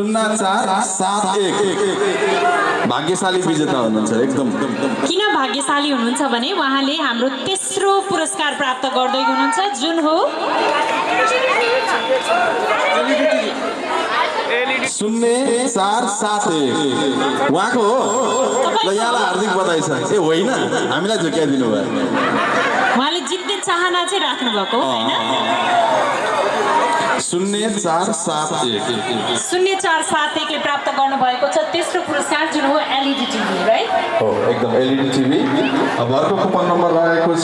0471 भाग्यशाली विजेता हुनुहुन्छ एकदम। किन भाग्यशाली हुनुहुन्छ भने उहाँले हाम्रो तेस्रो पुरस्कार प्राप्त गर्दै हुनुहुन्छ जुन हो 0471 उहाँको हो ल यहाँलाई हार्दिक बधाई छ। ए होइन हामीलाई झुक्याइदिनु भयो। उहाँले जित्ने चाहना चाहिँ राख्नु भएको हैन। 0471 ले प्राप्त गर्नु भएको छ तेस्रो पुरस्कार जुन हो एलईडी टिभी राइट हो एकदम एलईडी टिभी। अब अर्को कुपन नम्बर रहेको छ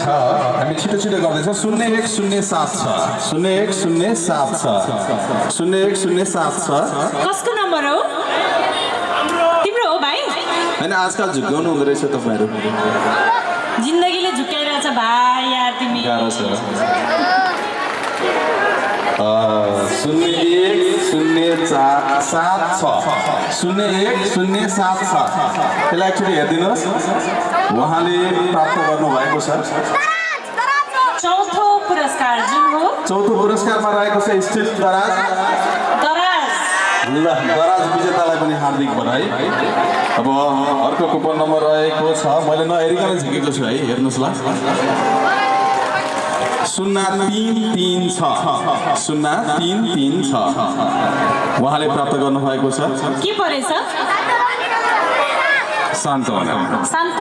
हामी छिटो छिटो गर्दैछौँ 01076 कसको नम्बर हो तिम्रो हो भाइ हैन आजकल झुक्याउनु हुँदो रहेछ तपाईहरु जिन्दगीले झुक्याइरहेछ भाइ यार तिमी गाह्रो छ 01076 त्यसलाई एकचोटि हेरिदिनुहोस् उहाँले प्राप्त गर्नुभएको छ चौथो पुरस्कार जुन हो चौथो पुरस्कारमा रहेको छ स्टिल दराज ल दराज विजेतालाई पनि हार्दिक बधाई। अब अर्को कुपन नम्बर रहेको छ मैले नहेरिकन झिकेको छु है हेर्नुहोस् ल 0336 उहाँले प्राप्त गर्नुभएको छ के परेछ शान्त